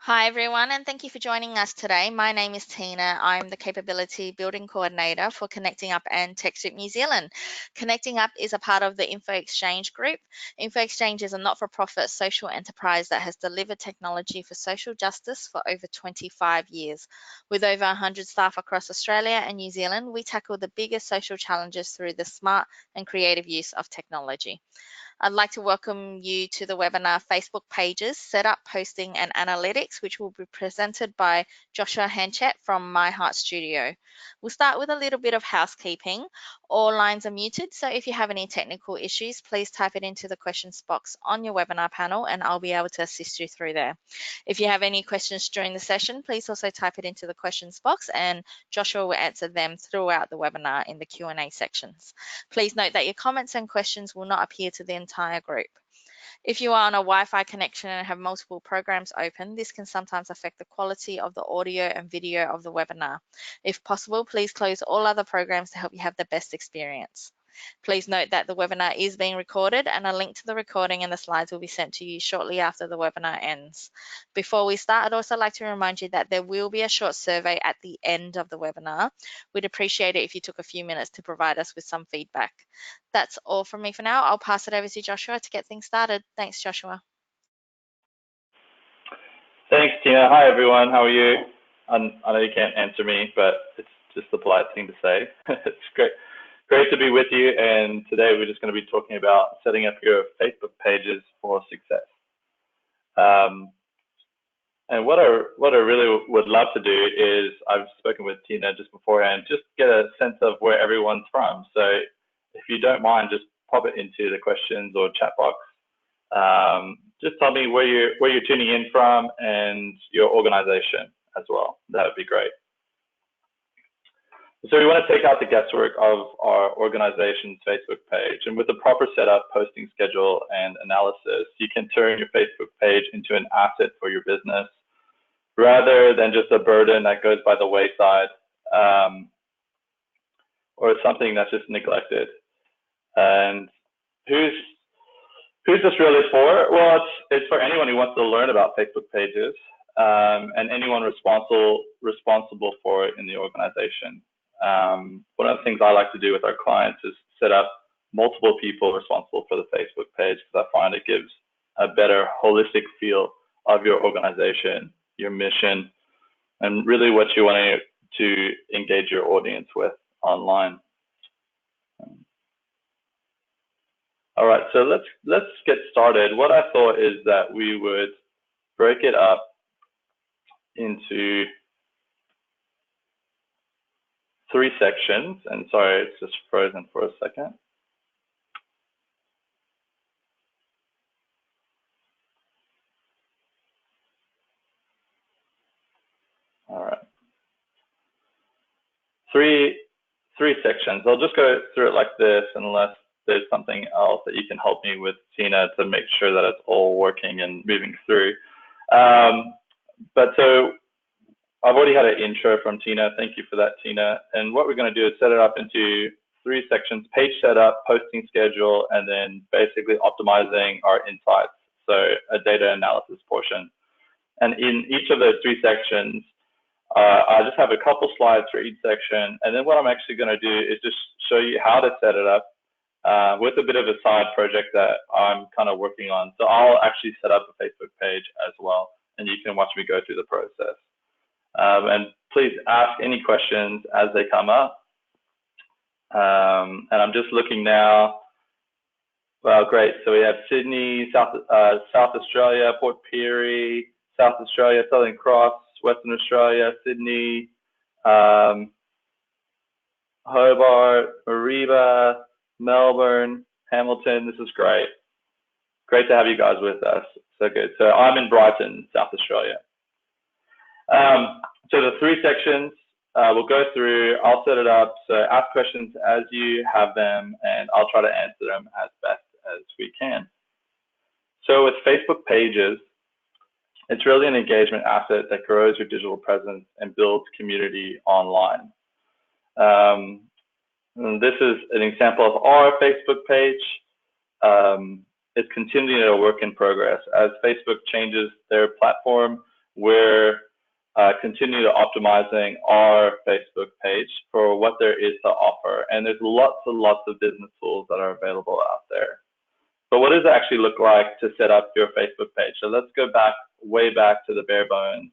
Hi everyone, and thank you for joining us today. My name is Tina. I'm the Capability Building Coordinator for Connecting Up and TechSoup New Zealand. Connecting Up is a part of the Info Exchange Group. Info Exchange is a not-for-profit social enterprise that has delivered technology for social justice for over 25 years. With over 100 staff across Australia and New Zealand, we tackle the biggest social challenges through the smart and creative use of technology. I'd like to welcome you to the webinar Facebook Pages, Setup, Posting and Analytics, which will be presented by Joshua Hanchett from My Heart Studio. We'll start with a little bit of housekeeping. All lines are muted, so if you have any technical issues, please type it into the questions box on your webinar panel and I'll be able to assist you through there. If you have any questions during the session, please also type it into the questions box and Joshua will answer them throughout the webinar in the Q&A sections. Please note that your comments and questions will not appear to the entire group. If you are on a Wi-Fi connection and have multiple programs open, this can sometimes affect the quality of the audio and video of the webinar. If possible, please close all other programs to help you have the best experience. Please note that the webinar is being recorded and a link to the recording and the slides will be sent to you shortly after the webinar ends. Before we start, I'd also like to remind you that there will be a short survey at the end of the webinar. We'd appreciate it if you took a few minutes to provide us with some feedback. That's all from me for now. I'll pass it over to Joshua to get things started. Thanks, Joshua. Thanks, Tina. Hi, everyone. How are you? I know you can't answer me, but it's just the polite thing to say. It's great to be with you. And today we're just going to be talking about setting up your Facebook pages for success. And what I really would love to do is, I've spoken with Tina just beforehand, just get a sense of where everyone's from. So if you don't mind, just pop it into the questions or chat box. Just tell me where you're tuning in from and your organization as well. That would be great. So we want to take out the guesswork of our organization's Facebook page, and with the proper setup, posting schedule, and analysis, you can turn your Facebook page into an asset for your business rather than just a burden that goes by the wayside, or something that's just neglected. And who's this really for? Well, it's for anyone who wants to learn about Facebook pages, and anyone responsible for it in the organization. One of the things I like to do with our clients is set up multiple people responsible for the Facebook page, because I find it gives a better holistic feel of your organization, your mission, and really what you want to engage your audience with online. All right, so let's get started. What I thought is that we would break it up into 3 sections. And sorry, it's just frozen for a second. All right. Three sections. I'll just go through it like this, unless there's something else that you can help me with, Tina, to make sure that it's all working and moving through. But so I've already had an intro from Tina. Thank you for that, Tina. And what we're going to do is set it up into 3 sections: page setup, posting schedule, and then basically optimizing our insights. So a data analysis portion. And in each of those 3 sections, I just have a couple slides for each section. And then what I'm actually going to do is just show you how to set it up with a bit of a side project that I'm kind of working on. So I'll actually set up a Facebook page as well, and you can watch me go through the process. And please ask any questions as they come up. And I'm just looking now. Well, great. So we have Sydney, South Australia, Port Pirie, South Australia, Southern Cross, Western Australia, Sydney, Hobart, Mariba, Melbourne, Hamilton. This is great. Great to have you guys with us. So good. So I'm in Brighton, South Australia. So the 3 sections we'll go through. I'll set it up. So ask questions as you have them, and I'll try to answer them as best as we can. So with Facebook pages, it's really an engagement asset that grows your digital presence and builds community online. And this is an example of our Facebook page. It's continuing a work in progress. As Facebook changes their platform, we're continue to optimizing our Facebook page for what there is to offer. And there's lots and lots of business tools that are available out there. So what does it actually look like to set up your Facebook page? So let's go back, way back to the bare bones.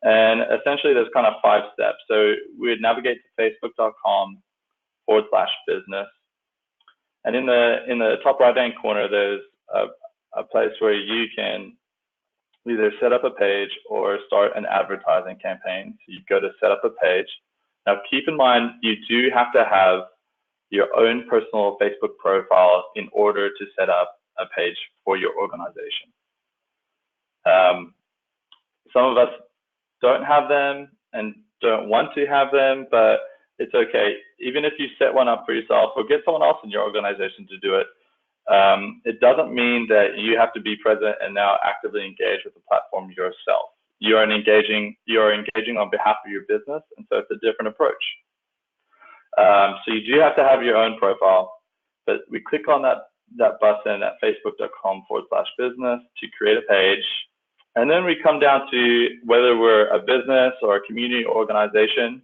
And essentially there's kind of 5 steps. So we'd navigate to facebook.com/business. And in the top right-hand corner, there's a place where you can either set up a page or start an advertising campaign. So you go to set up a page. Now keep in mind, you do have to have your own personal Facebook profile in order to set up a page for your organization. Some of us don't have them and don't want to have them, but it's okay. Even if you set one up for yourself or get someone else in your organization to do it, it doesn't mean that you have to be present and now actively engage with the platform yourself. You are engaging on behalf of your business, and so it's a different approach. So you do have to have your own profile, but we click on that button at facebook.com/business to create a page. And then we come down to whether we're a business or a community organization,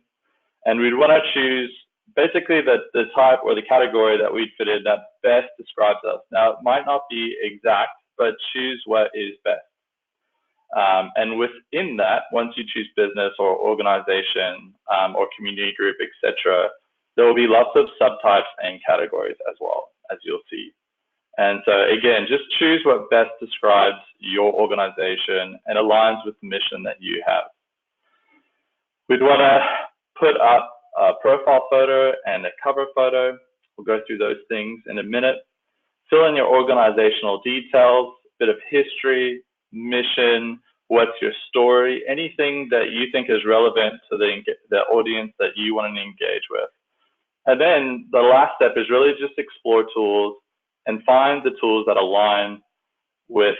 and we'd want to choose basically the type or the category that we'd fit in that best describes us. Now, it might not be exact, but choose what is best. And within that, once you choose business or organization or community group, etc., there will be lots of subtypes and categories as well, as you'll see. And so again, just choose what best describes your organization and aligns with the mission that you have. We'd want to put up a profile photo and a cover photo. We'll go through those things in a minute. Fill in your organizational details, bit of history, mission, what's your story, anything that you think is relevant to the audience that you want to engage with. And then the last step is really just explore tools and find the tools that align with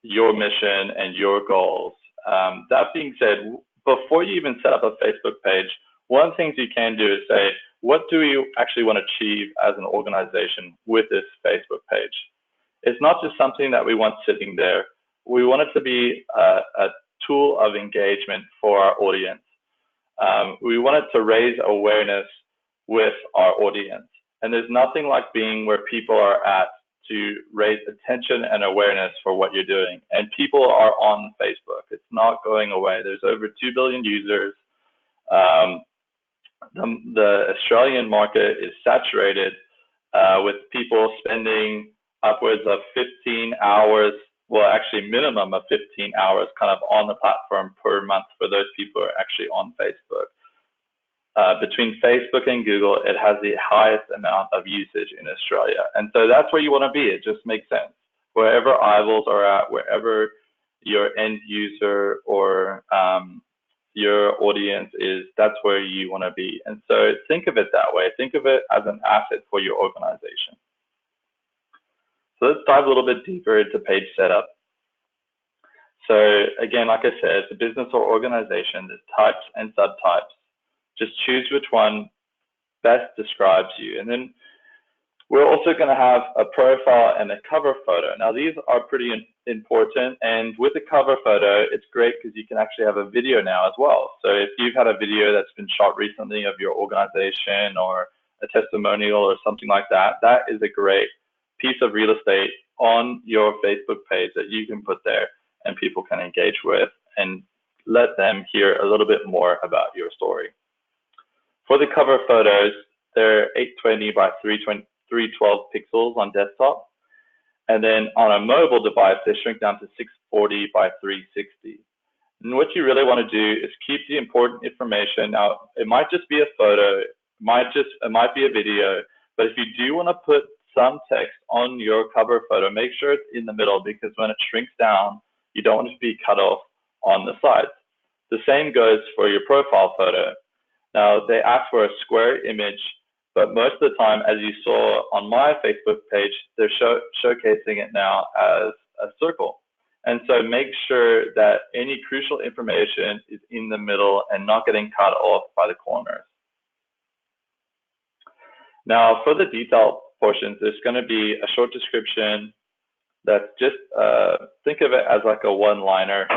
your mission and your goals. That being said, before you even set up a Facebook page, one of the things you can do is say, what do you actually want to achieve as an organization with this Facebook page? It's not just something that we want sitting there. We want it to be a tool of engagement for our audience. We want it to raise awareness with our audience. And there's nothing like being where people are at to raise attention and awareness for what you're doing. And people are on Facebook. It's not going away. There's over 2 billion users. The Australian market is saturated with people spending upwards of 15 hours, well, actually minimum of 15 hours kind of on the platform per month for those people who are actually on Facebook. Between Facebook and Google, it has the highest amount of usage in Australia. And so that's where you want to be. It just makes sense. Wherever eyeballs are at, wherever your end user or your audience is, that's where you want to be. And so think of it that way. Think of it as an asset for your organization. So let's dive a little bit deeper into page setup. So again, like I said, it's a business or organization. There's types and subtypes. Just choose which one best describes you. And then we're also going to have a profile and a cover photo. Now, these are pretty important. And with the cover photo, it's great because you can actually have a video now as well. So if you've had a video that's been shot recently of your organization or a testimonial or something like that, that is a great piece of real estate on your Facebook page that you can put there and people can engage with and let them hear a little bit more about your story. For the cover photos, they're 820 by 312 pixels on desktop. And then on a mobile device, they shrink down to 640 by 360. And what you really want to do is keep the important information. Now, it might just be a photo, it might be a video, but if you do want to put some text on your cover photo, make sure it's in the middle, because when it shrinks down, you don't want it to be cut off on the sides. The same goes for your profile photo. Now, they ask for a square image, but most of the time, as you saw on my Facebook page, they're showcasing it now as a circle. And so make sure that any crucial information is in the middle and not getting cut off by the corners. Now, for the detailed portions, there's going to be a short description that's just, think of it as like a one-liner.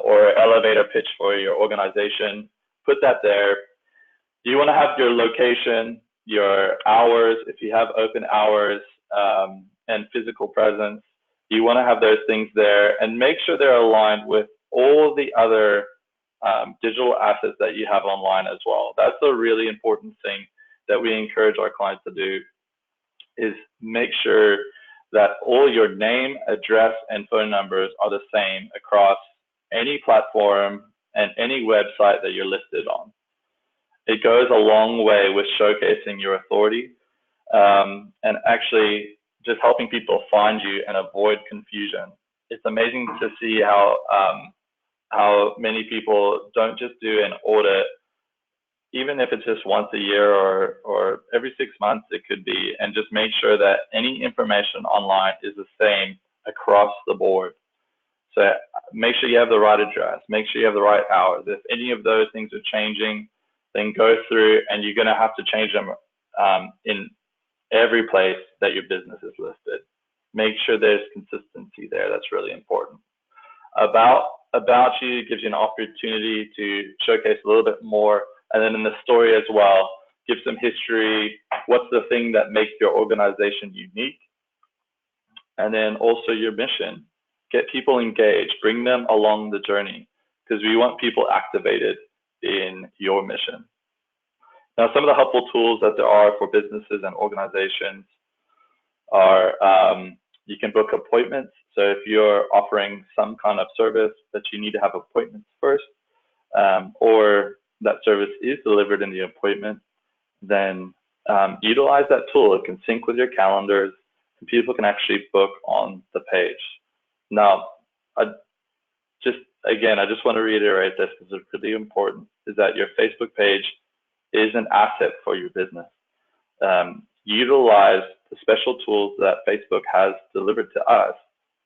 or elevator pitch for your organization, put that there. You want to have your location, your hours, if you have open hours, and physical presence. You want to have those things there and make sure they're aligned with all the other digital assets that you have online as well. That's a really important thing that we encourage our clients to do, is make sure that all your name, address, and phone numbers are the same across any platform and any website that you're listed on. It goes a long way with showcasing your authority, and actually just helping people find you and avoid confusion. It's amazing to see how many people don't just do an audit, even if it's just once a year or every 6 months it could be, and just make sure that any information online is the same across the board. So make sure you have the right address, make sure you have the right hours. If any of those things are changing, then go through, and you're going to have to change them in every place that your business is listed. Make sure there's consistency there. That's really important. About you gives you an opportunity to showcase a little bit more, and then in the story as well, give some history. What's the thing that makes your organization unique? And then also your mission. Get people engaged, bring them along the journey, because we want people activated in your mission. Now, some of the helpful tools that there are for businesses and organizations are you can book appointments. So if you're offering some kind of service that you need to have appointments first, or that service is delivered in the appointment, then utilize that tool. It can sync with your calendars, and people can actually book on the page. Now, I just want to reiterate this because it's really important, is that your Facebook page is an asset for your business. Utilize the special tools that Facebook has delivered to us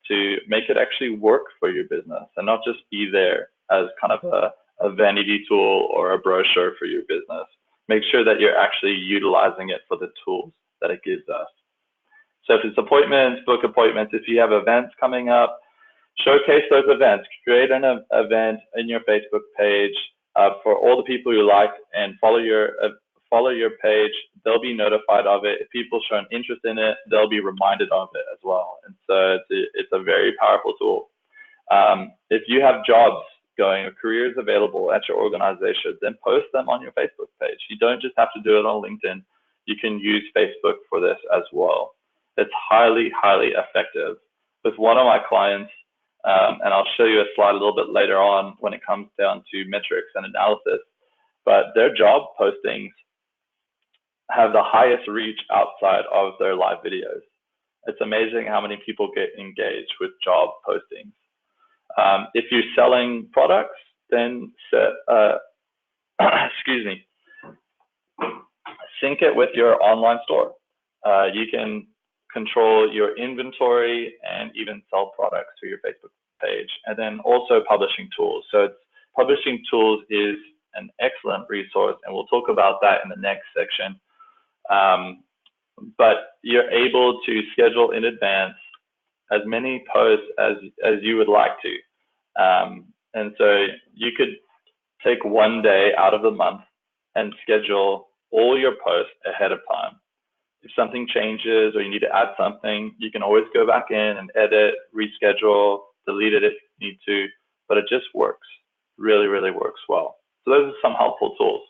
to make it actually work for your business, and not just be there as kind of a vanity tool or a brochure for your business. Make sure that you're actually utilizing it for the tools that it gives us. So if it's appointments, book appointments. If you have events coming up, showcase those events. Create an event in your Facebook page for all the people you like, and follow your page. They'll be notified of it. If people show an interest in it, they'll be reminded of it as well. And so it's a very powerful tool. If you have jobs going or careers available at your organization, then post them on your Facebook page. You don't just have to do it on LinkedIn. You can use Facebook for this as well. It's highly, highly effective. With one of my clients, and I'll show you a slide a little bit later on when it comes down to metrics and analysis, but their job postings have the highest reach outside of their live videos. It's amazing how many people get engaged with job postings. If you're selling products, then sync it with your online store. You can control your inventory and even sell products through your Facebook page. And then also publishing tools. So publishing tools is an excellent resource, and we'll talk about that in the next section. But you're able to schedule in advance as many posts as you would like to. And so you could take one day out of the month and schedule all your posts ahead of time. If something changes or you need to add something, you can always go back in and edit, reschedule, delete it if you need to, but it just works. Really, really works well. So those are some helpful tools.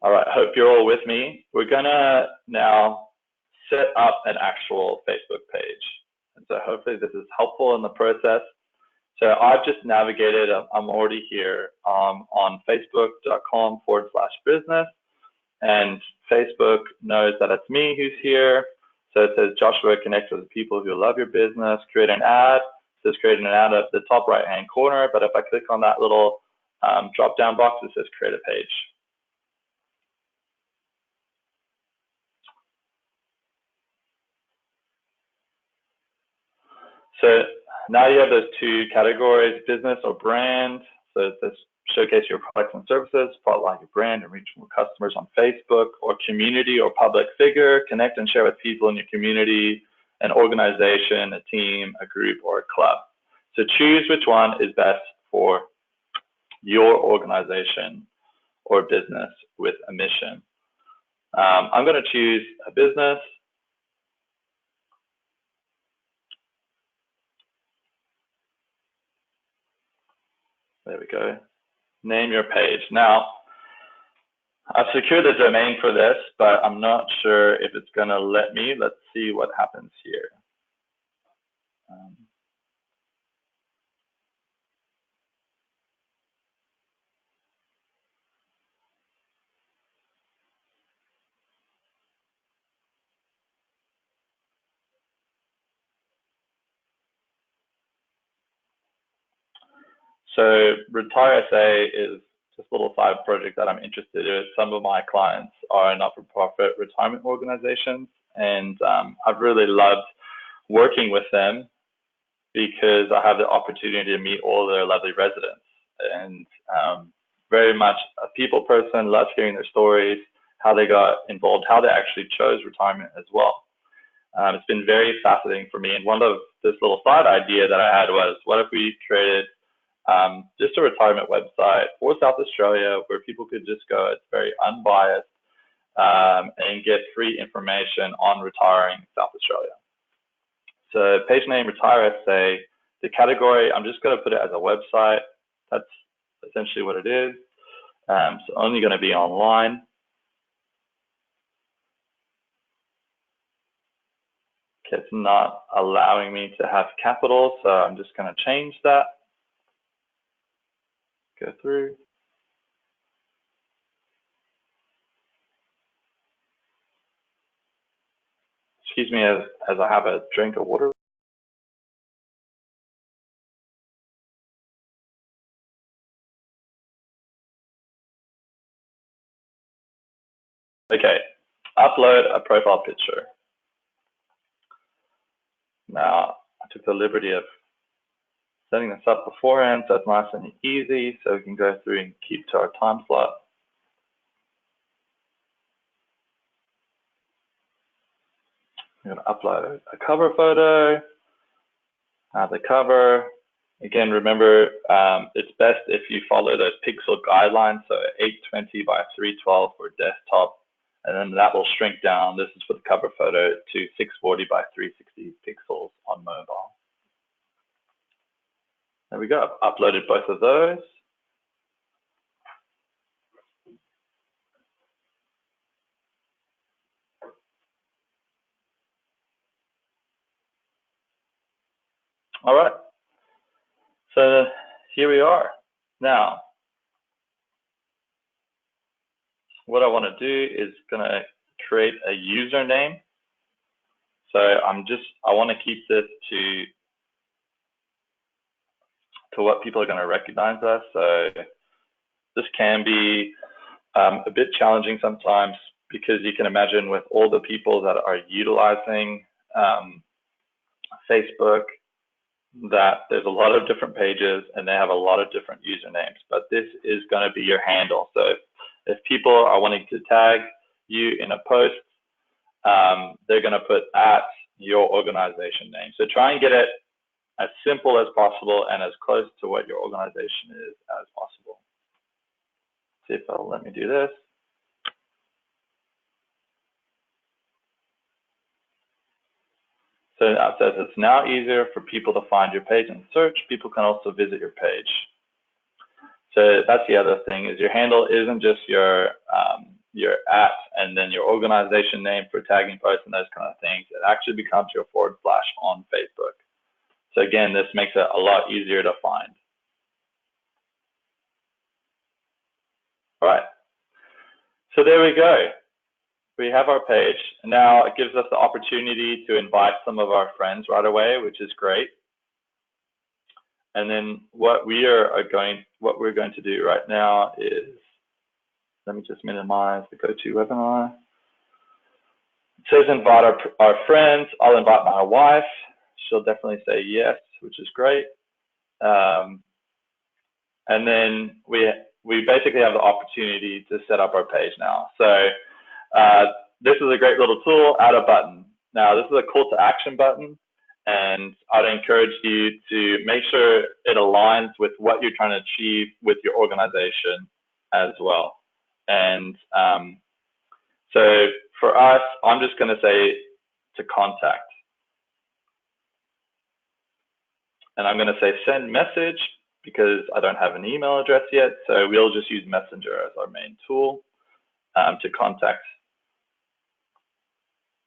All right, I hope you're all with me. We're gonna now set up an actual Facebook page. And so hopefully this is helpful in the process. So I've just navigated, I'm already here on facebook.com/business, and Facebook knows that it's me who's here. So it says, Joshua, connect with people who love your business, create an ad. It says create an ad at the top right-hand corner, but if I click on that little drop-down box, it says create a page. So now you have those two categories, business or brand. So it says showcase your products and services, spotlight your brand and reach more customers on Facebook, or community or public figure, connect and share with people in your community, an organization, a team, a group, or a club. So choose which one is best for your organization or business with a mission. I'm going to choose a business. There we go. Name your page. Now, I've secured the domain for this, but I'm not sure if it's going to let me. Let's see what happens here. So Retire SA is just a little side project that I'm interested in. Some of my clients are not-for-profit retirement organizations, and I've really loved working with them because I have the opportunity to meet all their lovely residents, and very much a people person, loves hearing their stories, how they got involved, how they actually chose retirement as well. It's been very fascinating for me, and one of this little side idea that I had was, what if we created just a retirement website for South Australia where people could just go, it's very unbiased, and get free information on retiring in South Australia. So page name, Retire SA. The category, I'm just going to put it as a website. That's essentially what it is. So only going to be online. Okay, it's not allowing me to have capitals, so I'm just going to change that. Go through. Excuse me as I have a drink of water. Okay, upload a profile picture. Now, I took the liberty of setting this up beforehand so it's nice and easy so we can go through and keep to our time slot. I'm going to upload a cover photo. The cover, again, remember, it's best if you follow those pixel guidelines, so 820 by 312 for desktop, and then that will shrink down. This is for the cover photo to 640 by 360 pixels on mobile. There we go. I've uploaded both of those. All right. So here we are. Now, what I want to do is going to create a username. So I want to keep this to what people are going to recognize us. So this can be a bit challenging sometimes because you can imagine with all the people that are utilizing Facebook that there's a lot of different pages and they have a lot of different usernames, but this is going to be your handle. So if people are wanting to tag you in a post, they're going to put at your organization name. So try and get it as simple as possible and as close to what your organization is as possible. See if it'll let me do this. So now it says it's now easier for people to find your page and search. People can also visit your page. So that's the other thing, is your handle isn't just your at and then your organization name for tagging posts and those kind of things. It actually becomes your / on Facebook. So again, this makes it a lot easier to find. All right. So there we go. We have our page. Now it gives us the opportunity to invite some of our friends right away, which is great. And then what we're going to do right now is, let me just minimize the GoToWebinar. It says invite our friends. I'll invite my wife. She'll definitely say yes, which is great. And then we basically have the opportunity to set up our page now. So this is a great little tool, add a button. Now this is a call to action button, And I'd encourage you to make sure it aligns with what you're trying to achieve with your organization as well. And so for us, I'm just going to say to contact. And I'm going to say send message because I don't have an email address yet. So we'll just use Messenger as our main tool to contact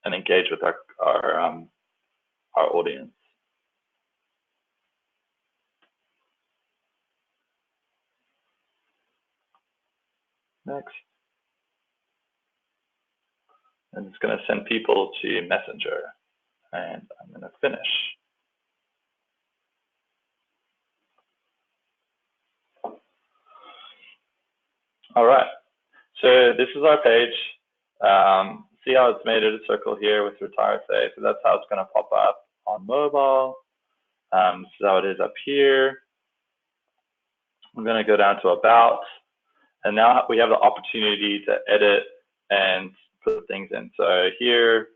and engage with our audience. Next. And it's going to send people to Messenger. And I'm going to finish. All right. So this is our page. See how it's made it a circle here with Retire Say. So that's how it's going to pop up on mobile. This is how it is up here. I'm going to go down to About. And now we have the opportunity to edit and put things in. So here,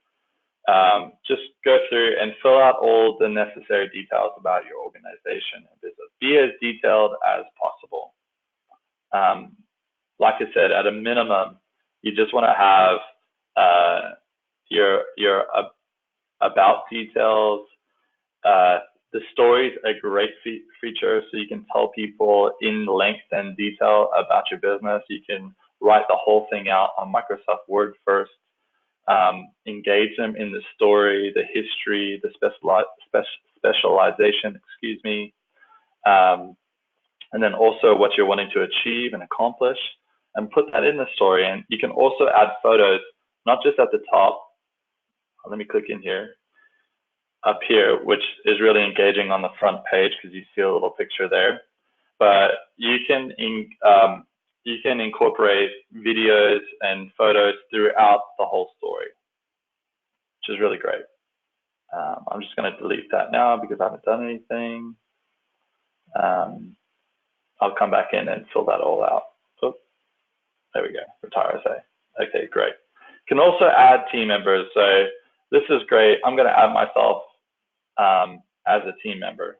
just go through and fill out all the necessary details about your organization and business. Be as detailed as possible. Like I said, at a minimum, you just want to have your about details. The stories are a great feature, so you can tell people in length and detail about your business. You can write the whole thing out on Microsoft Word first. Engage them in the story, the history, the specialization, excuse me, and then also what you're wanting to achieve and accomplish, and put that in the story. And you can also add photos, not just at the top. Let me click in here, up here, which is really engaging on the front page because you see a little picture there. But you can incorporate videos and photos throughout the whole story, which is really great. I'm just going to delete that now because I haven't done anything. I'll come back in and fill that all out. Oh, there we go, Retire Say. Okay, great. You can also add team members. So this is great. I'm going to add myself as a team member.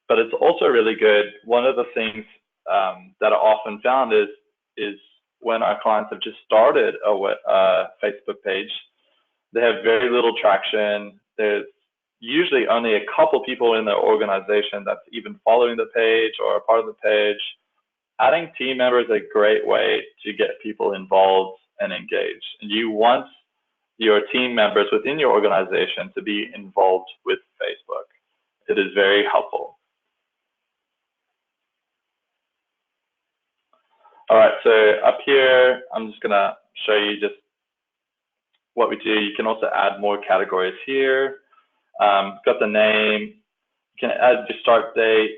But it's also really good. One of the things that are often found is when our clients have just started a Facebook page, they have very little traction. There's usually only a couple people in their organization that's even following the page or a part of the page. Adding team members is a great way to get people involved and engaged. And you want your team members within your organization to be involved with Facebook. It is very helpful. All right, so up here, I'm just gonna show you just what we do. You can also add more categories here. Got the name, you can add your start date,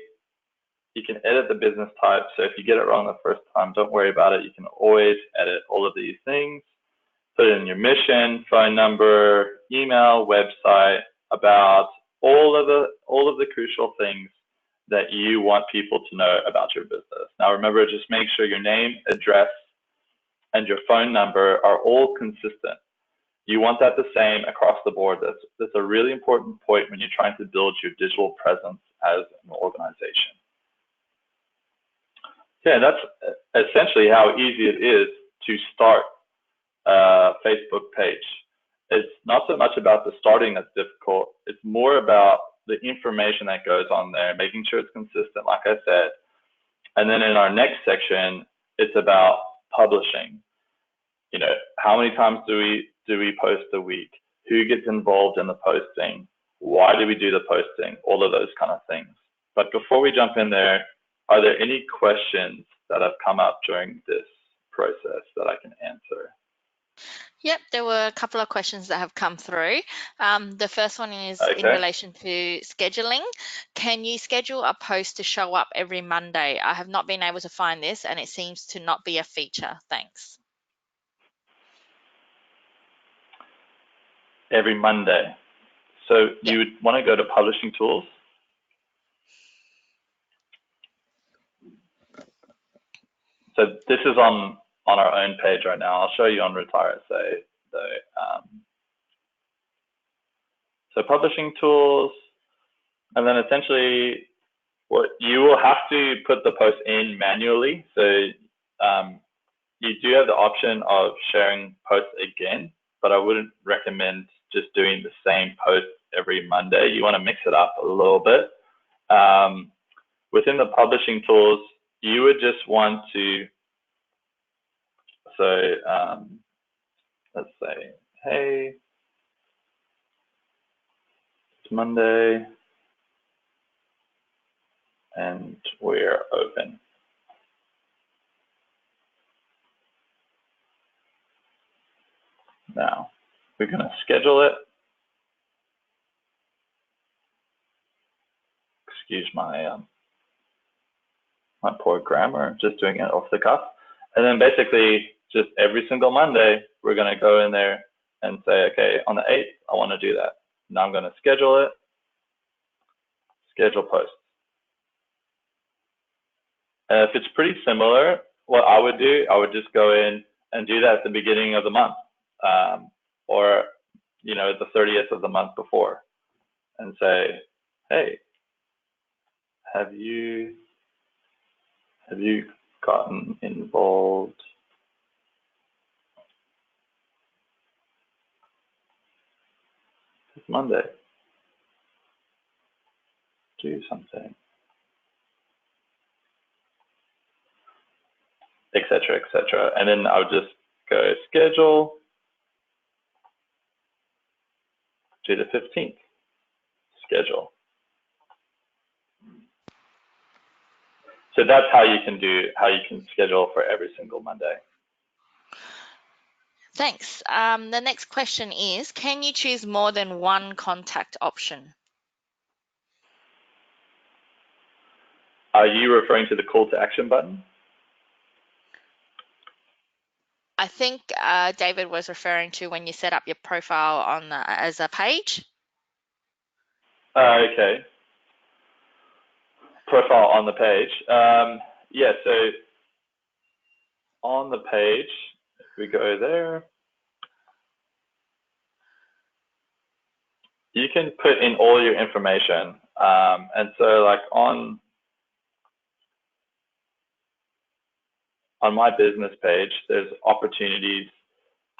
you can edit the business type. So if you get it wrong the first time, don't worry about it. You can always edit all of these things. Put in your mission, phone number, email, website, about all of the crucial things that you want people to know about your business. Now remember, just make sure your name, address, and your phone number are all consistent. You want that the same across the board. That's a really important point when you're trying to build your digital presence as an organization. Yeah, that's essentially how easy it is to start a Facebook page. It's not so much about the starting that's difficult. It's more about the information that goes on there, making sure it's consistent, like I said. And then in our next section, it's about publishing. You know, how many times do we post a week? Who gets involved in the posting? Why do we do the posting? All of those kind of things. But before we jump in there, are there any questions that have come up during this process that I can answer? Yep, there were a couple of questions that have come through. The first one is in relation to scheduling. Can you schedule a post to show up every Monday? I have not been able to find this and it seems to not be a feature. Thanks. Every Monday. So you would want to go to Publishing Tools. So this is on our own page right now. I'll show you on Retire Say though. So publishing tools, and then essentially what you will have to put the post in manually. So you do have the option of sharing posts again, but I wouldn't recommend just doing the same post every Monday. You want to mix it up a little bit. Within the publishing tools, you would just want to, so let's say, hey, it's Monday and we're open. Now, we're going to schedule it. Excuse my my poor grammar, just doing it off the cuff. And then basically, just every single Monday, we're going to go in there and say, okay, on the 8th, I want to do that. Now I'm going to schedule it, schedule posts. And if it's pretty similar, what I would do, I would just go in and do that at the beginning of the month, or the 30th of the month before, and say, hey, have you gotten involved this Monday? Do something, etc., etc. And then I would just go schedule to the 15th, schedule. So that's how you can schedule for every single Monday. Thanks. The next question is, can you choose more than one contact option? Are you referring to the call to action button? I think David was referring to when you set up your profile on as a page. Okay. Profile on the page. Yeah, so on the page, if we go there, you can put in all your information. And so like on my business page, there's opportunities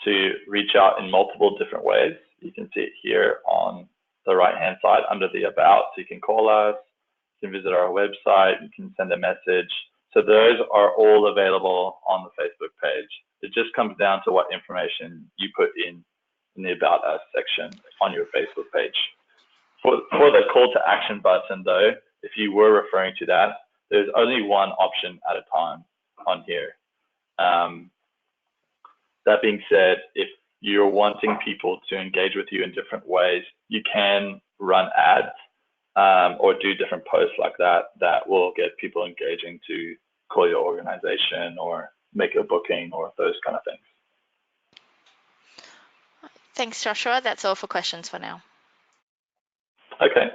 to reach out in multiple different ways. You can see it here on the right-hand side under the About. So you can call us, you can visit our website, you can send a message. So those are all available on the Facebook page. It just comes down to what information you put in the About Us section on your Facebook page. For the call to action button though, if you were referring to that, there's only one option at a time on here. That being said, if you're wanting people to engage with you in different ways, you can run ads or do different posts like that will get people engaging to call your organization or make a booking or those kind of things. Thanks, Joshua. That's all for questions for now. Okay.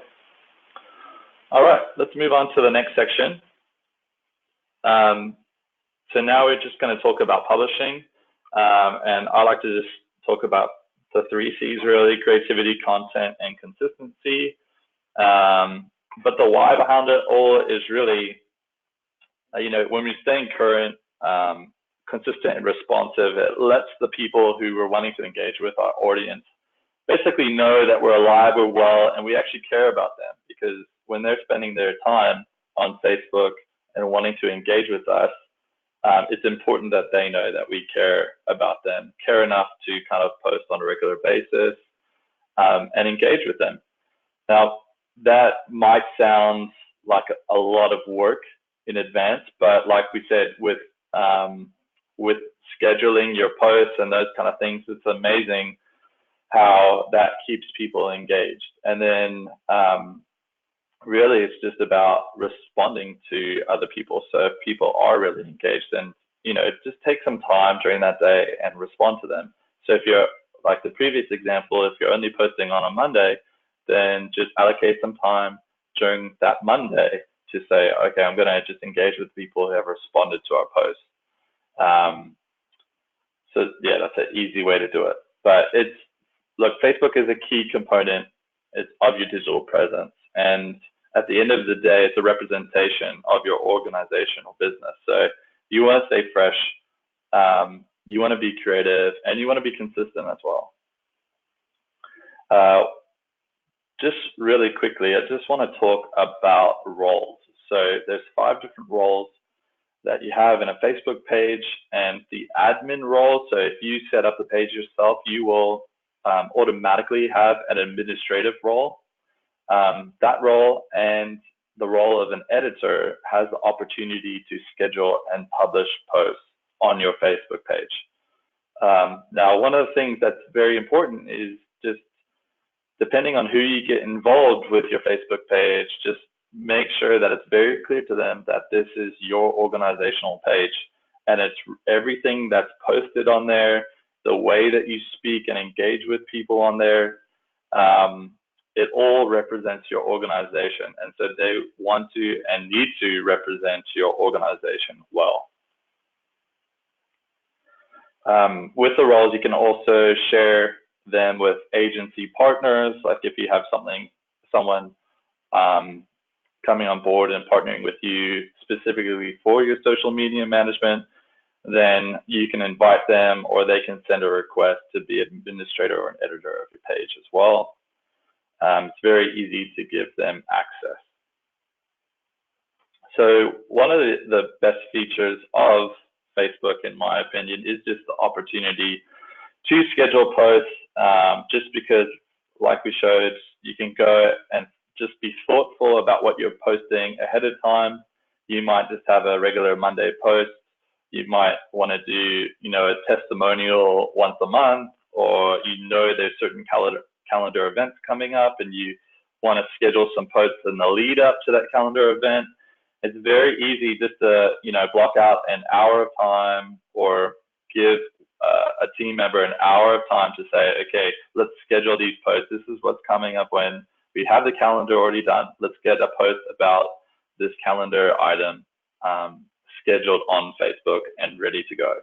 All right, let's move on to the next section. So now we're just going to talk about publishing. And I like to just talk about the 3 C's really: creativity, content, and consistency. But the why behind it all is really, when we're staying current, consistent and responsive, it lets the people who we're wanting to engage with our audience basically know that we're alive, we're well, and we actually care about them. Because when they're spending their time on Facebook and wanting to engage with us, it's important that they know that we care about them, care enough to kind of post on a regular basis and engage with them. Now, that might sound like a lot of work in advance, but like we said, with scheduling your posts and those kind of things, it's amazing how that keeps people engaged. And then really it's just about responding to other people. So if people are really engaged, then just take some time during that day and respond to them. So if you're like the previous example, if you're only posting on a Monday, then just allocate some time during that Monday to say, okay, I'm going to just engage with people who have responded to our posts. So yeah, that's an easy way to do it. But look, Facebook is a key component of your digital presence. And at the end of the day, it's a representation of your organization or business. So you want to stay fresh, you want to be creative, and you want to be consistent as well. Just really quickly, I just want to talk about roles. So there's 5 different roles that you have in a Facebook page, and the admin role. So if you set up the page yourself, you will automatically have an administrative role. That role and the role of an editor has the opportunity to schedule and publish posts on your Facebook page. Now, one of the things that's very important is just depending on who you get involved with your Facebook page, just make sure that it's very clear to them that this is your organizational page, and it's everything that's posted on there, the way that you speak and engage with people on there, it all represents your organization. And so they want to and need to represent your organization well. With the roles, you can also share them with agency partners. Like if you have someone coming on board and partnering with you specifically for your social media management, then you can invite them, or they can send a request to be an administrator or an editor of your page as well. It's very easy to give them access. So one of the best features of Facebook, in my opinion, is just the opportunity to schedule posts, just because, like we showed, you can go and just be thoughtful about what you're posting ahead of time. You might just have a regular Monday post. You might want to do, a testimonial once a month, or there's certain calendar events coming up and you want to schedule some posts in the lead up to that calendar event. It's very easy just to, block out an hour of time, or give a team member an hour of time to say, okay, let's schedule these posts. This is what's coming up when we have the calendar already done. Let's get a post about this calendar item scheduled on Facebook and ready to go.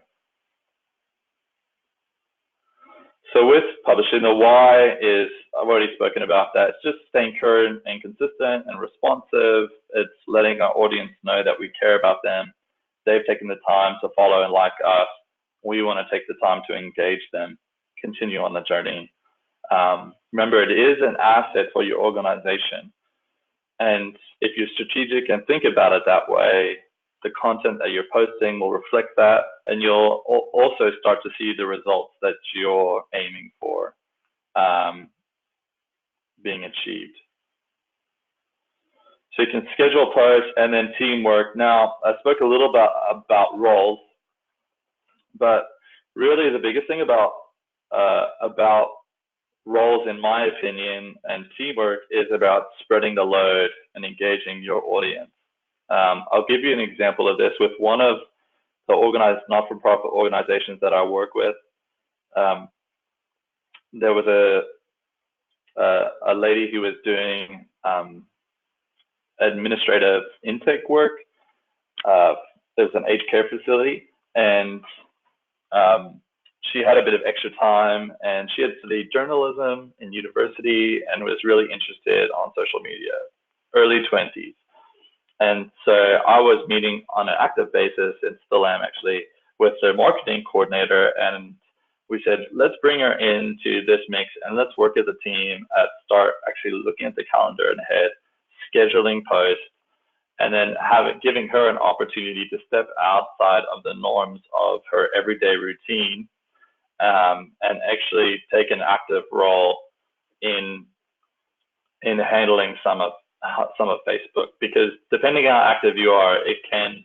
So with publishing, the why is, I've already spoken about that. It's just staying current and consistent and responsive. It's letting our audience know that we care about them. They've taken the time to follow and like us. We want to take the time to engage them, continue on the journey. Remember, it is an asset for your organization. And if you're strategic and think about it that way, the content that you're posting will reflect that, and you'll also start to see the results that you're aiming for being achieved. So you can schedule posts and then teamwork. Now, I spoke a little about roles, but really the biggest thing about roles, in my opinion, and teamwork is about spreading the load and engaging your audience. I'll give you an example of this with one of the organized not-for-profit organizations that I work with. There was a lady who was doing administrative intake work. There was an aged care facility, and she had a bit of extra time, and she had studied journalism in university and was really interested on social media, early 20s. And so I was meeting on an active basis, and still am actually, with the marketing coordinator. And we said, let's bring her into this mix and let's work as a team at start actually looking at the calendar and ahead, scheduling posts, and then giving her an opportunity to step outside of the norms of her everyday routine, and actually take an active role in handling some of Facebook, because depending on how active you are, it can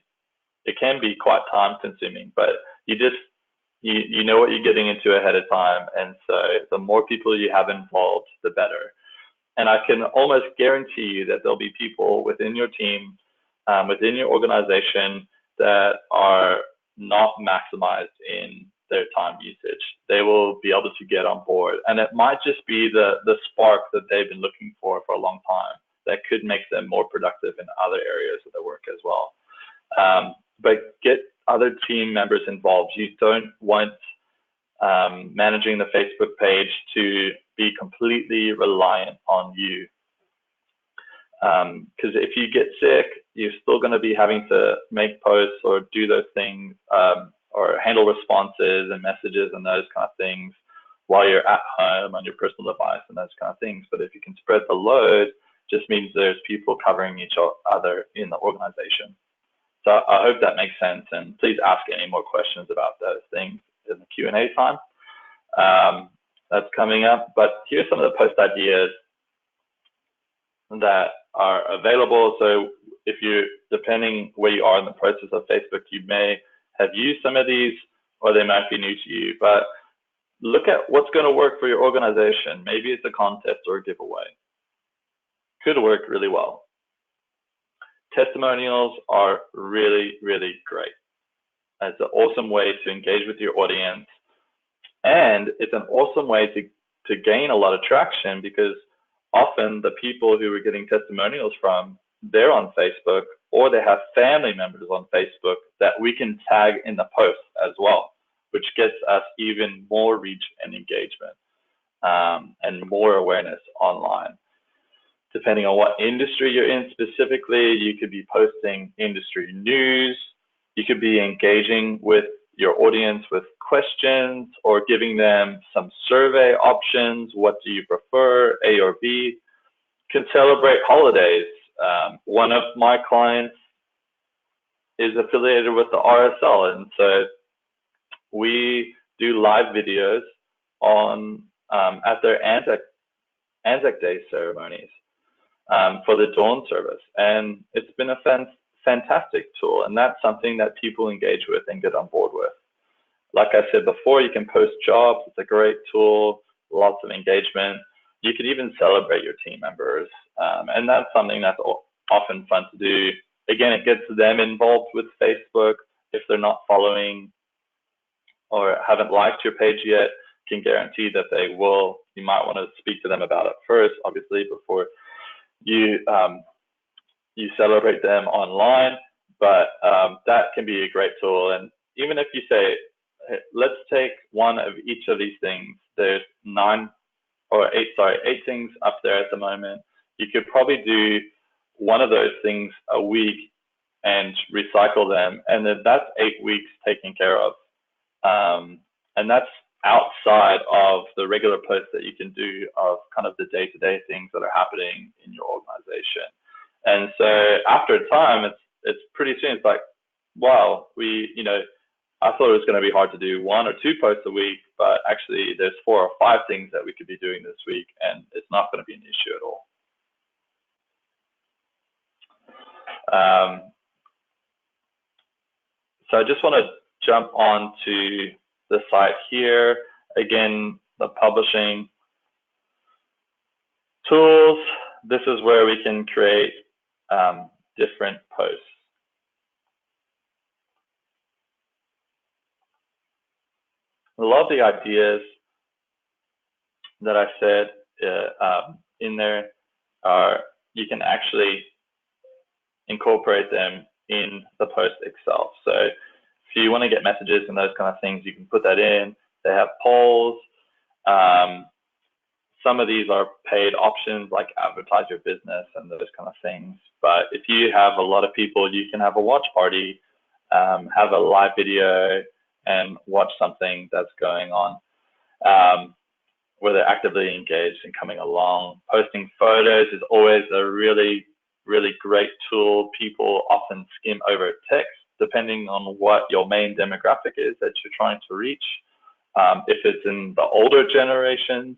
be quite time consuming, but you know what you're getting into ahead of time. And so the more people you have involved, the better. And I can almost guarantee you that there'll be people within your team, within your organization, that are not maximized in their time usage. They will be able to get on board, and it might just be the spark that they've been looking for a long time that could make them more productive in other areas of their work as well. But get other team members involved. You don't want managing the Facebook page to be completely reliant on you. Because if you get sick, you're still going to be having to make posts or do those things, or handle responses and messages and those kind of things while you're at home on your personal device and those kind of things. But if you can spread the load, just means there's people covering each other in the organization. So I hope that makes sense, and please ask any more questions about those things in the Q&A time. That's coming up, but here's some of the post ideas that are available. So if you're, depending where you are in the process of Facebook, you may have used some of these, or they might be new to you, but look at what's going to work for your organization. Maybe it's a contest or a giveaway. Could work really well. Testimonials are really, really great. It's an awesome way to engage with your audience, and it's an awesome way to gain a lot of traction, because often the people who we're getting testimonials from, they're on Facebook, or they have family members on Facebook that we can tag in the post as well, which gets us even more reach and engagement, and more awareness online. Depending on what industry you're in specifically, you could be posting industry news, you could be engaging with your audience with questions or giving them some survey options. What do you prefer, A or B? Can celebrate holidays. One of my clients is affiliated with the RSL, and so we do live videos on at their Anzac Day ceremonies for the dawn service, and it's been a fantastic tool, and that's something that people engage with and get on board with. Like I said before, you can post jobs. It's a great tool, lots of engagement. You could even celebrate your team members, and that's something that's often fun to do. Again, it gets them involved with Facebook. If they're not following or haven't liked your page yet, can guarantee that they will. You might want to speak to them about it first, obviously, before you celebrate them online, but that can be a great tool. And even if you say, hey, let's take one of each of these things, there's 8 things up there at the moment. You could probably do one of those things a week and recycle them, and then that's 8 weeks taken care of. And that's outside of the regular posts that you can do of kind of the day-to-day things that are happening in your organization. And so after a time, it's pretty soon. It's like, wow, I thought it was going to be hard to do 1 or 2 posts a week, but actually there's 4 or 5 things that we could be doing this week, and it's not going to be an issue at all. So I just want to jump on to the site here. Again, the publishing tools. This is where we can create different posts. A lot of the ideas that I said in there you can actually incorporate them in the post itself. So if you want to get messages and those kind of things, you can put that in. They have polls. Some of these are paid options like advertise your business and those kind of things. But if you have a lot of people, you can have a watch party, have a live video, and watch something that's going on, where they're actively engaged and coming along. Posting photos is always a really, really great tool. People often skim over text, depending on what your main demographic is that you're trying to reach. If it's in the older generations,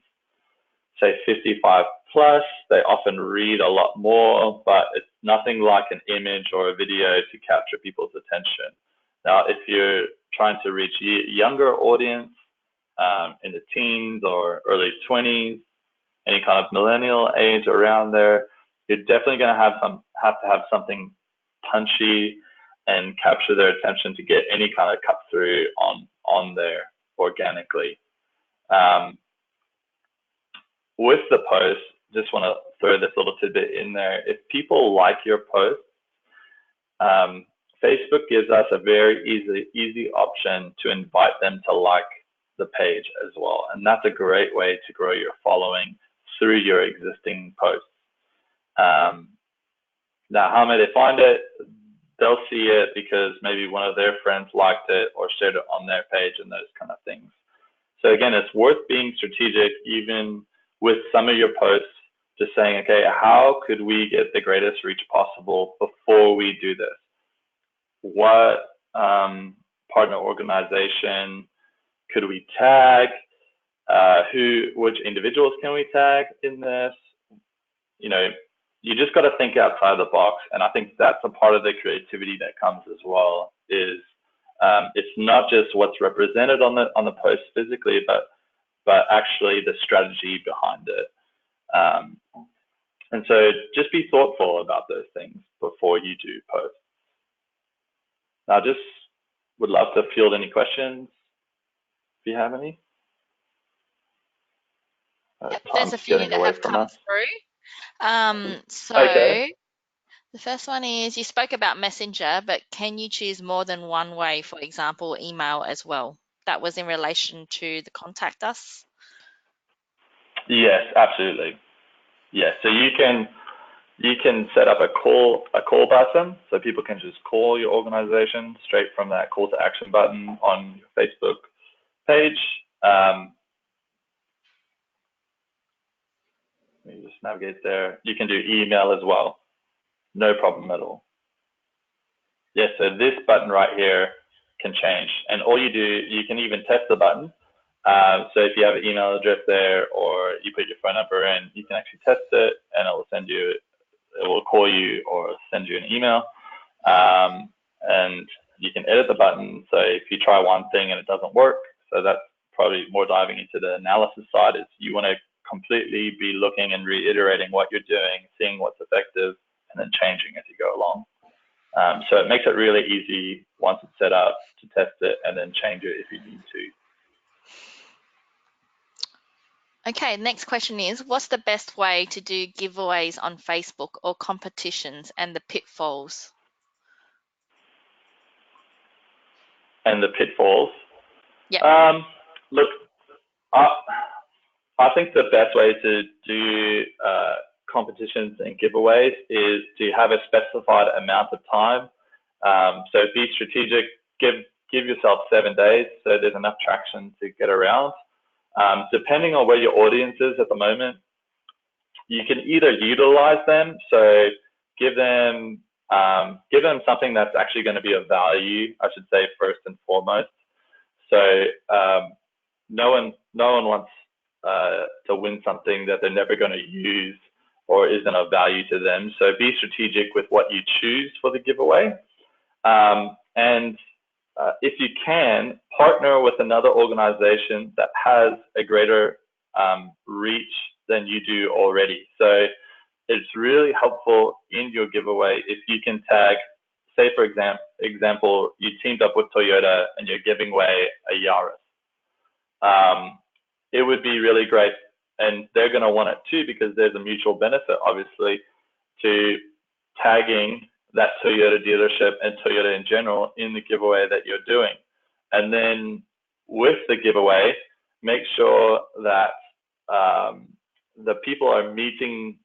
say 55 plus, they often read a lot more, but it's nothing like an image or a video to capture people's attention. Now, if you're trying to reach a younger audience, in the teens or early 20s, any kind of millennial age around there, you're definitely going to have to have something punchy and capture their attention to get any kind of cut through on there organically. With the post, just want to throw this little tidbit in there. If people like your post, Facebook gives us a very easy option to invite them to like the page as well. And that's a great way to grow your following through your existing posts. Now, how may they find it? They'll see it because maybe one of their friends liked it or shared it on their page and those kind of things. So again, it's worth being strategic even with some of your posts, just saying, okay, how could we get the greatest reach possible before we do this? What partner organization could we tag? Which individuals can we tag in this? You know, you just got to think outside the box. And I think that's a part of the creativity that comes as well, is it's not just what's represented on the post physically, but actually the strategy behind it. And so just be thoughtful about those things before you do posts. Now, just would love to field any questions if you have any. There's a few that have come through. Okay. The first one is, you spoke about Messenger, but can you choose more than one way, for example, email as well? That was in relation to the contact us. Yes, absolutely. Yes, so you can set up a call button, so people can just call your organization straight from that call to action button on your Facebook page. Let me just navigate there. You can do email as well. No problem at all. Yes, so this button right here can change. And all you do, you can even test the button. So if you have an email address there or you put your phone number in, you can actually test it and it will call you or send you an email. And you can edit the button. So if you try one thing and it doesn't work, so that's probably more diving into the analysis side, is you want to completely be looking and reiterating what you're doing, seeing what's effective, and then changing as you go along. So it makes it really easy once it's set up to test it and then change it if you need to. Okay, next question is, what's the best way to do giveaways on Facebook or competitions, and the pitfalls? And the pitfalls? Yeah. Look, I think the best way to do competitions and giveaways is to have a specified amount of time. So be strategic, give yourself 7 days so there's enough traction to get around. Depending on where your audience is at the moment, you can either utilize them, so give them something that's actually going to be of value, I should say, first and foremost. So no one wants to win something that they're never going to use or isn't of value to them. So be strategic with what you choose for the giveaway. And if you can, partner with another organization that has a greater reach than you do already. So it's really helpful in your giveaway if you can tag, say for example, you teamed up with Toyota and you're giving away a Yaris. It would be really great, and they're going to want it too, because there's a mutual benefit, obviously, to tagging that Toyota dealership and Toyota in general in the giveaway that you're doing. And then with the giveaway, make sure that the people are meeting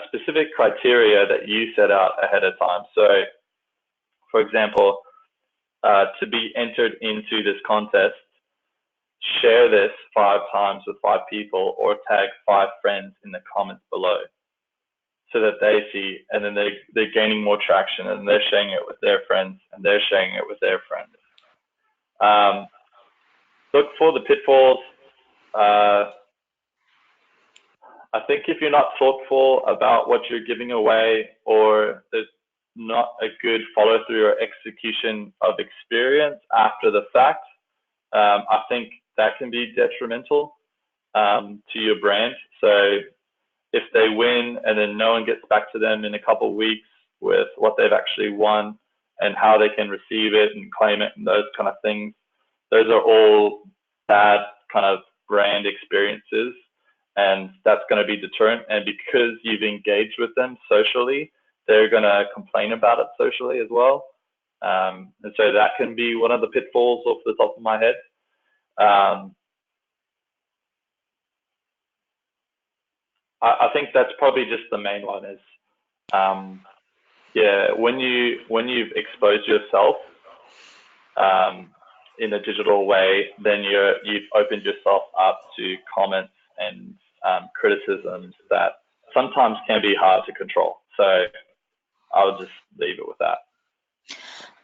specific criteria that you set out ahead of time. So, for example, to be entered into this contest, share this 5 times with 5 people or tag 5 friends in the comments below so that they see, and then they're gaining more traction and they're sharing it with their friends and they're sharing it with their friends. Look for the pitfalls. I think if you're not thoughtful about what you're giving away, or there's not a good follow through or execution of experience after the fact, I think that can be detrimental to your brand. So if they win and then no one gets back to them in a couple of weeks with what they've actually won and how they can receive it and claim it and those kind of things, those are all bad kind of brand experiences, and that's going to be deterrent. And because you've engaged with them socially, they're going to complain about it socially as well. And so that can be one of the pitfalls off the top of my head. I think that's probably just the main one is, yeah, when you've exposed yourself in a digital way, then you've opened yourself up to comments and criticisms that sometimes can be hard to control. So I'll just leave it with that.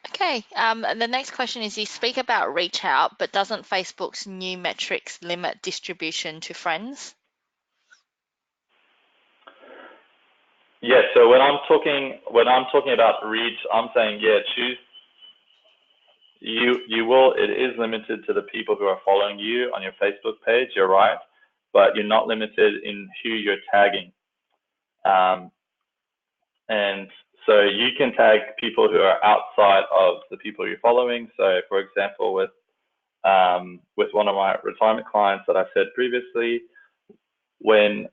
Okay, the next question is, you speak about reach out, but doesn't Facebook's new metrics limit distribution to friends? Yeah, so when I'm talking about reach, I'm saying, yeah, choose it is limited to the people who are following you on your Facebook page, you're right, but you're not limited in who you're tagging. And so you can tag people who are outside of the people you're following. So for example, with one of my retirement clients that I said previously, when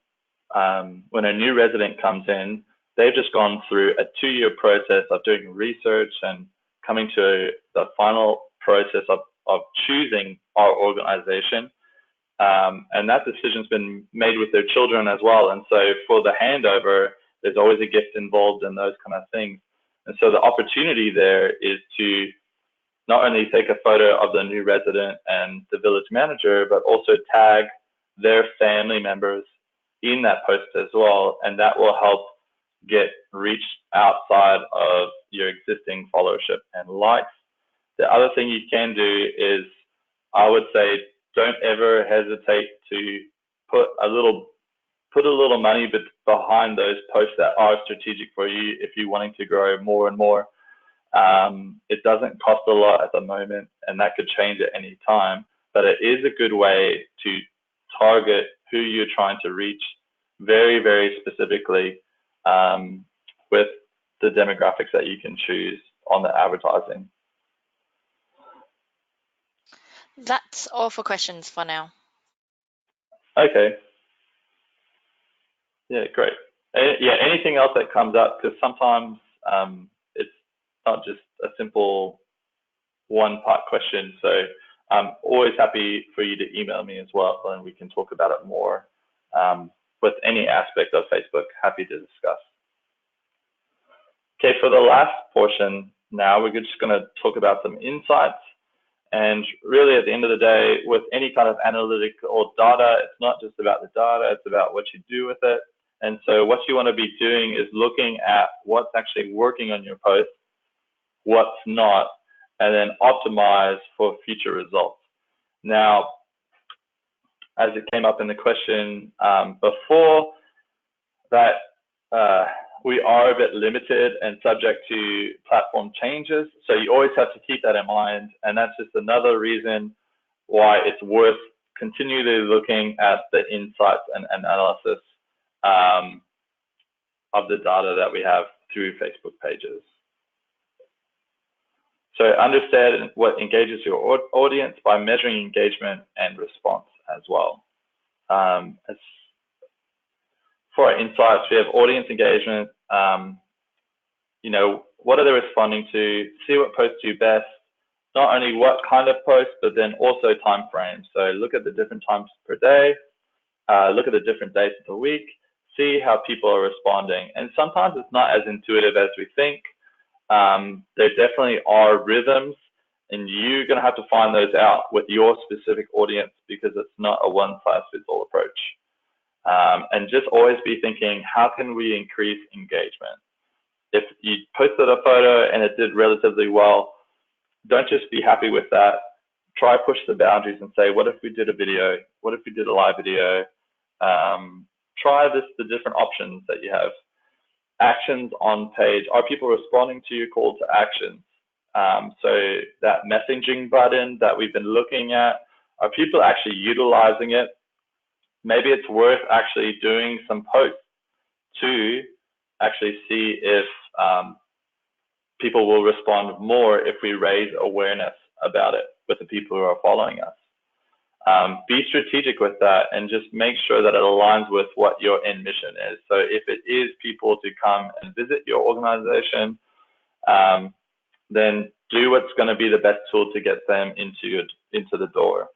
a new resident comes in, they've just gone through a 2-year process of doing research and coming to the final process of choosing our organization. And that decision's been made with their children as well. And so for the handover, there's always a gift involved in those kind of things. And so the opportunity there is to not only take a photo of the new resident and the village manager, but also tag their family members in that post as well. And that will help get reach outside of your existing followership and likes. The other thing you can do is, I would say, don't ever hesitate to put a little money behind those posts that are strategic for you if you're wanting to grow more and more. It doesn't cost a lot at the moment, and that could change at any time, but it is a good way to target who you're trying to reach very, very specifically with the demographics that you can choose on the advertising. That's all for questions for now. Okay. Yeah, great. Yeah, anything else that comes up, because sometimes it's not just a simple one-part question. So I'm always happy for you to email me as well, and we can talk about it more with any aspect of Facebook. Happy to discuss. Okay, for the last portion now, we're just going to talk about some insights. And really, at the end of the day, with any kind of analytic or data, it's not just about the data, it's about what you do with it. And so what you want to be doing is looking at what's actually working on your post, what's not, and then optimize for future results. Now, as it came up in the question before, that we are a bit limited and subject to platform changes. So you always have to keep that in mind. And that's just another reason why it's worth continually looking at the insights and analysis of the data that we have through Facebook pages. So understand what engages your audience by measuring engagement and response as well. For our insights, we have audience engagement. You know, what are they responding to? See what posts do best. Not only what kind of posts, but then also time frames. So look at the different times per day. Look at the different days of the week. See how people are responding. And sometimes it's not as intuitive as we think. There definitely are rhythms, and you're going to have to find those out with your specific audience, because it's not a one-size-fits-all approach. And just always be thinking, how can we increase engagement? If you posted a photo and it did relatively well, don't just be happy with that. Try push the boundaries and say, what if we did a video? What if we did a live video? Try the different options that you have. Actions on page. Are people responding to your call to actions? So that messaging button that we've been looking at, are people actually utilizing it? Maybe it's worth actually doing some posts to actually see if people will respond more if we raise awareness about it with the people who are following us. Be strategic with that and just make sure that it aligns with what your end mission is. So if it is people to come and visit your organization, then do what's going to be the best tool to get them into the door.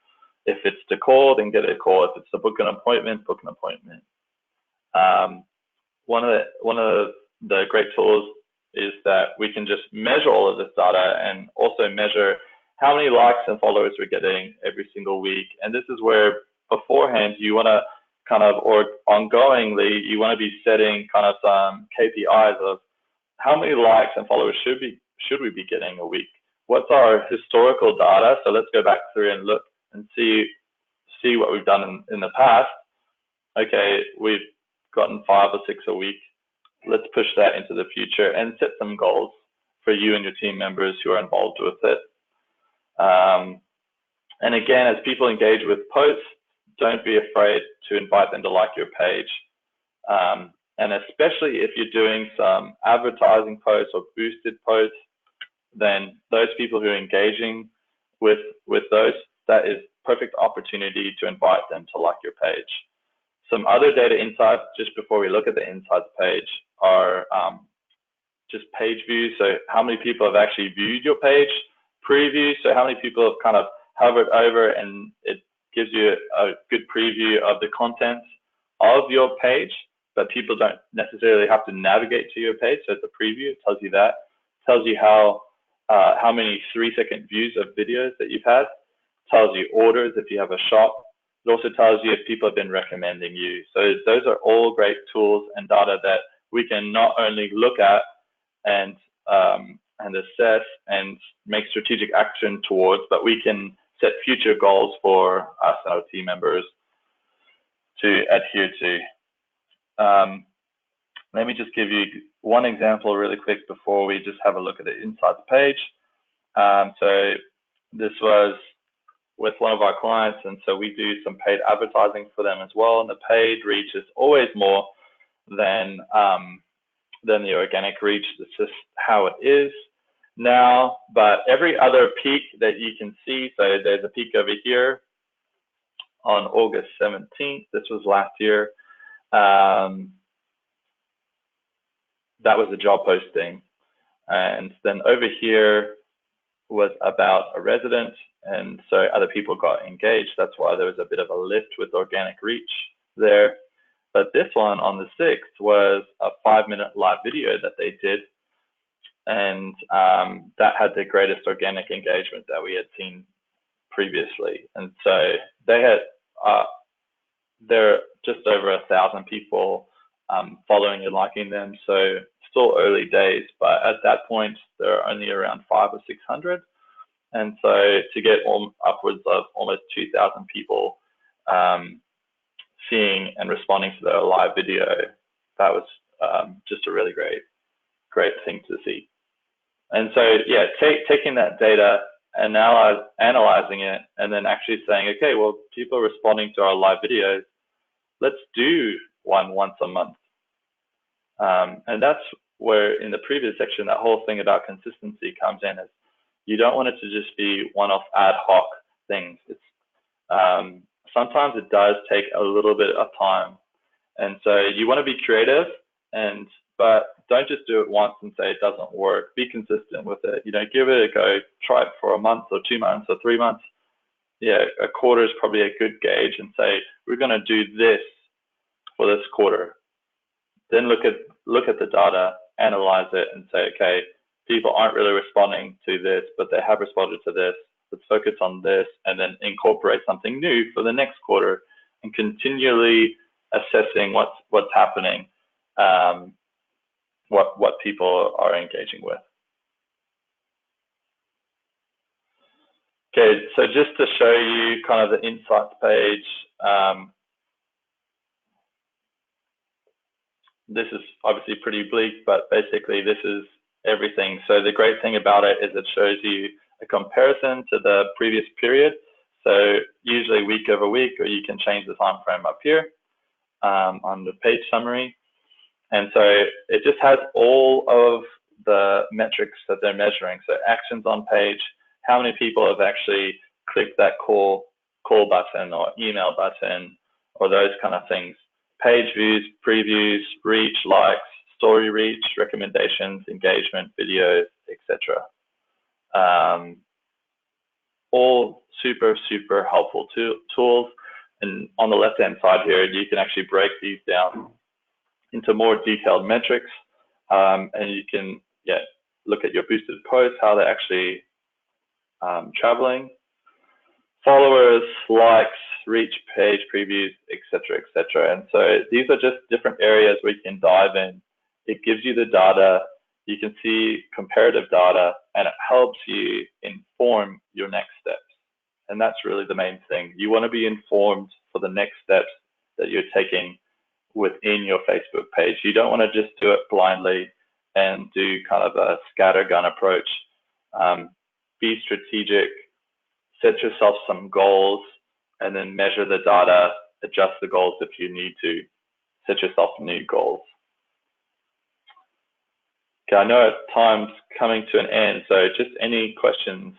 If it's to call, then get a call. If it's to book an appointment, book an appointment. One of the great tools is that we can just measure all of this data and also measure how many likes and followers we're getting every single week. And this is where beforehand you want to kind of, or ongoingly, you want to be setting kind of some KPIs of how many likes and followers should we be getting a week? What's our historical data? So let's go back through and look and see what we've done in the past. Okay, we've gotten 5 or 6 a week. Let's push that into the future and set some goals for you and your team members who are involved with it. And again, as people engage with posts, don't be afraid to invite them to like your page. And especially if you're doing some advertising posts or boosted posts, then those people who are engaging with those, that is perfect opportunity to invite them to like your page. Some other data insights, just before we look at the insights page, are just page views. So how many people have actually viewed your page? Preview, so how many people have kind of hovered over, and it gives you a good preview of the contents of your page, but people don't necessarily have to navigate to your page. So it's a preview. It tells you that. It tells you how many 3-second views of videos that you've had. It tells you orders if you have a shop. It also tells you if people have been recommending you. So those are all great tools and data that we can not only look at and assess and make strategic action towards, but we can set future goals for us and our team members to adhere to. Let me just give you one example really quick before we just have a look at the insights page. So this was with one of our clients, and so we do some paid advertising for them as well, and the paid reach is always more than the organic reach. It's just how it is now. But every other peak that you can see, so there's a peak over here on August 17th. This was last year. That was a job posting. And then over here was about a resident, and so other people got engaged. That's why there was a bit of a lift with organic reach there. But this one on the 6th was a 5-minute live video that they did, and that had the greatest organic engagement that we had seen previously. And so they had there are just over 1,000 people following and liking them. So still early days, but at that point there are only around 500 or 600. And so to get upwards of almost 2,000 people seeing and responding to their live video, that was just a really great thing to see. And so yeah, taking that data, analyzing it, and then actually saying, okay, well, people are responding to our live videos, let's do one once a month. And that's where in the previous section, that whole thing about consistency comes in. Is you don't want it to just be one-off ad hoc things. It's sometimes it does take a little bit of time. And so you want to be creative, but don't just do it once and say it doesn't work. Be consistent with it. Give it a go. Try it for a month or 2 months or 3 months. Yeah, a quarter is probably a good gauge, and say, we're going to do this for this quarter. Then look at the data, analyze it, and say, okay, people aren't really responding to this, but they have responded to this. Let's focus on this, and then incorporate something new for the next quarter, and continually assessing what's happening, what people are engaging with. Okay, so just to show you kind of the insights page, this is obviously pretty bleak, but basically this is everything. So the great thing about it is it shows you a comparison to the previous period. So usually week over week, or you can change the time frame up here on the page summary. And so it just has all of the metrics that they're measuring. So actions on page, how many people have actually clicked that call button or email button, or those kind of things. Page views, previews, reach, likes, story reach, recommendations, engagement, videos, etc. All super helpful tools. And on the left-hand side here, you can actually break these down into more detailed metrics, and you can look at your boosted posts, how they're actually traveling, followers, likes, reach, page previews, etc., etc. And so these are just different areas where you can dive in. It gives you the data, you can see comparative data, and it helps you inform your next steps. And that's really the main thing. You want to be informed for the next steps that you're taking within your Facebook page. You don't want to just do it blindly and do kind of a scattergun approach. Be strategic, set yourself some goals, and then measure the data, adjust the goals if you need to, set yourself new goals. Okay, I know time's coming to an end, so just any questions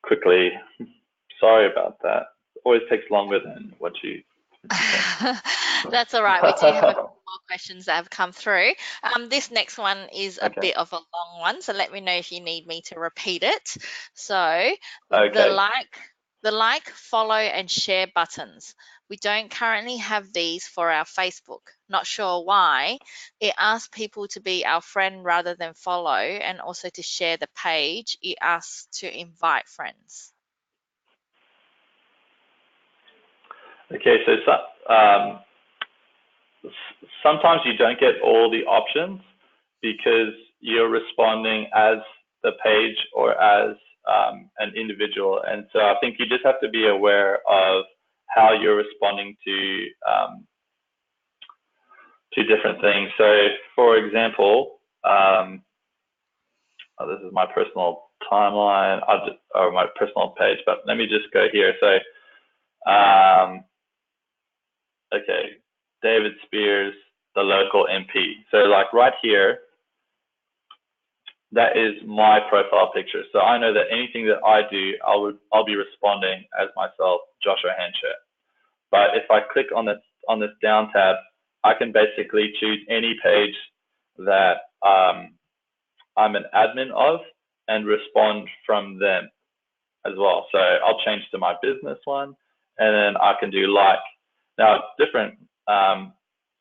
quickly. Sorry about that. It always takes longer than what you That's all right. We do have a few more questions that have come through. This next one is a bit of a long one, so let me know if you need me to repeat it. So the like, follow, and share buttons. We don't currently have these for our Facebook. Not sure why. It asks people to be our friend rather than follow, and also to share the page. It asks to invite friends. Okay, so sometimes you don't get all the options because you're responding as the page or as an individual. And so I think you just have to be aware of how you're responding to different things. So for example, this is my personal timeline, or my personal page, but let me just go here. So, okay, David Spears, the local MP. So like right here, that is my profile picture. So I know that anything that I do, I'll be responding as myself, Joshua Henschel. But if I click on this down tab, I can basically choose any page that I'm an admin of and respond from them as well. So I'll change to my business one, and then I can do like. Now it's different. I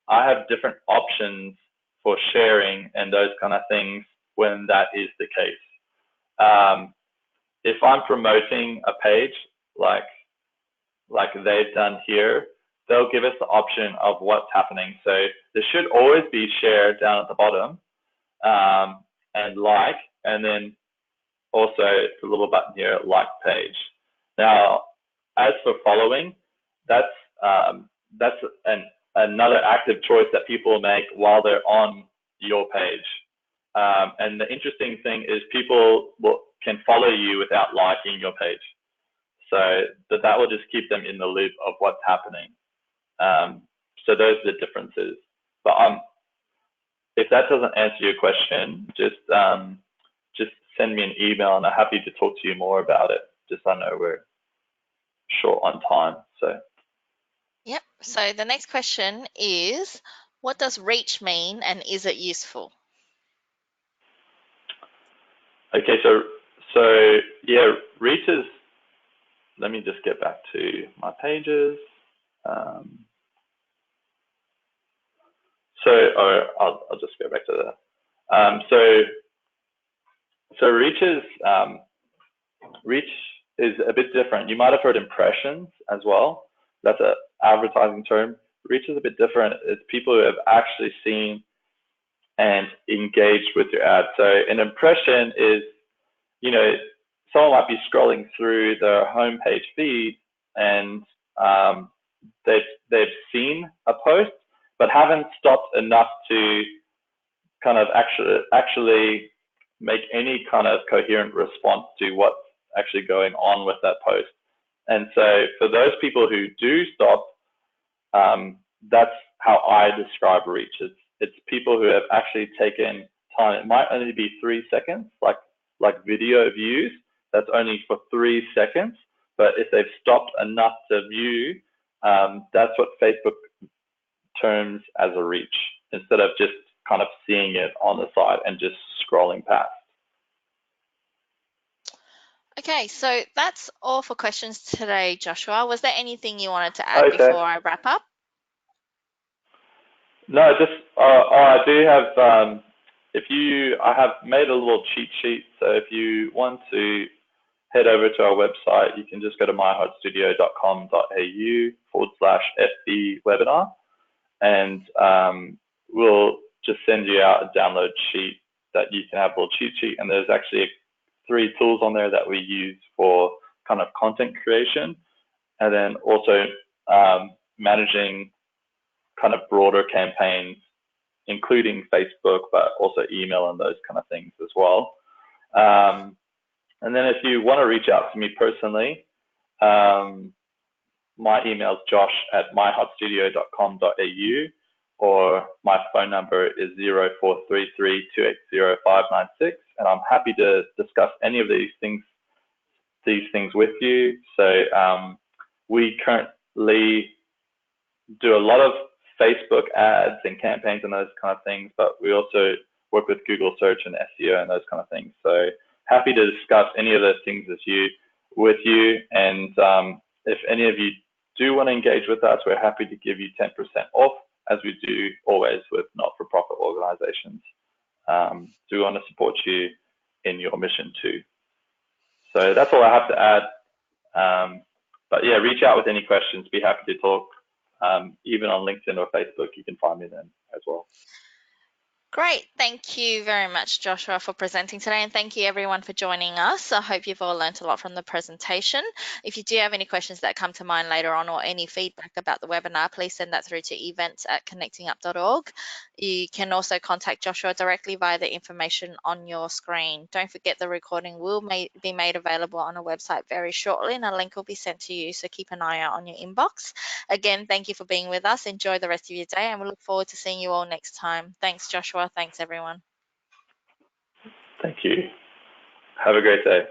have different options for sharing and those kind of things when that is the case. If I'm promoting a page like they've done here, they'll give us the option of what's happening. So there should always be share down at the bottom, and like, and then also the little button here, like page. Now, as for following, that's another active choice that people make while they're on your page. And the interesting thing is people can follow you without liking your page. So that will just keep them in the loop of what's happening. So those are the differences. But if that doesn't answer your question, just send me an email, and I'm happy to talk to you more about it. Just I know we're short on time. So. Yep. So the next question is, what does reach mean, and is it useful? Okay, so yeah, reach is. Let me just get back to my pages. I'll just go back to that. So reach is a bit different. You might have heard impressions as well. That's an advertising term. Reach is a bit different. It's people who have actually seen and engaged with your ad. So an impression is, someone might be scrolling through their homepage feed and they've seen a post, but haven't stopped enough to kind of actually make any kind of coherent response to what's actually going on with that post. And so for those people who do stop, that's how I describe reach. It's people who have actually taken time. It might only be 3 seconds, like video views. That's only for 3 seconds. But if they've stopped enough to view, that's what Facebook terms as a reach, instead of just kind of seeing it on the side and just scrolling past. Okay, so that's all for questions today, Joshua. Was there anything you wanted to add before I wrap up? No, just I do have. I have made a little cheat sheet. So if you want to head over to our website, you can just go to myheartstudio.com.au/FB webinar, and we'll just send you out a download sheet that you can have a little cheat sheet. And there's actually 3 tools on there that we use for kind of content creation, and then also managing kind of broader campaigns, including Facebook, but also email and those kind of things as well. And then if you want to reach out to me personally, my email is josh@myheartstudio.com.au, or my phone number is 0433280596, and I'm happy to discuss any of these things with you. So we currently do a lot of Facebook ads and campaigns and those kind of things, but we also work with Google search and SEO and those kind of things. So happy to discuss any of those things with you. And if any of you do want to engage with us, we're happy to give you 10% off, as we do always with not-for-profit organizations. So we want to support you in your mission too. So that's all I have to add. But yeah, reach out with any questions. Be happy to talk. Even on LinkedIn or Facebook, you can find me then as well. Great. Thank you very much, Joshua, for presenting today. And thank you, everyone, for joining us. I hope you've all learned a lot from the presentation. If you do have any questions that come to mind later on, or any feedback about the webinar, please send that through to events@connectingup.org. You can also contact Joshua directly via the information on your screen. Don't forget, the recording will be made available on our website very shortly, and a link will be sent to you. So keep an eye out on your inbox. Again, thank you for being with us. Enjoy the rest of your day, and we look forward to seeing you all next time. Thanks, Joshua. Thanks, everyone. Thank you. Have a great day.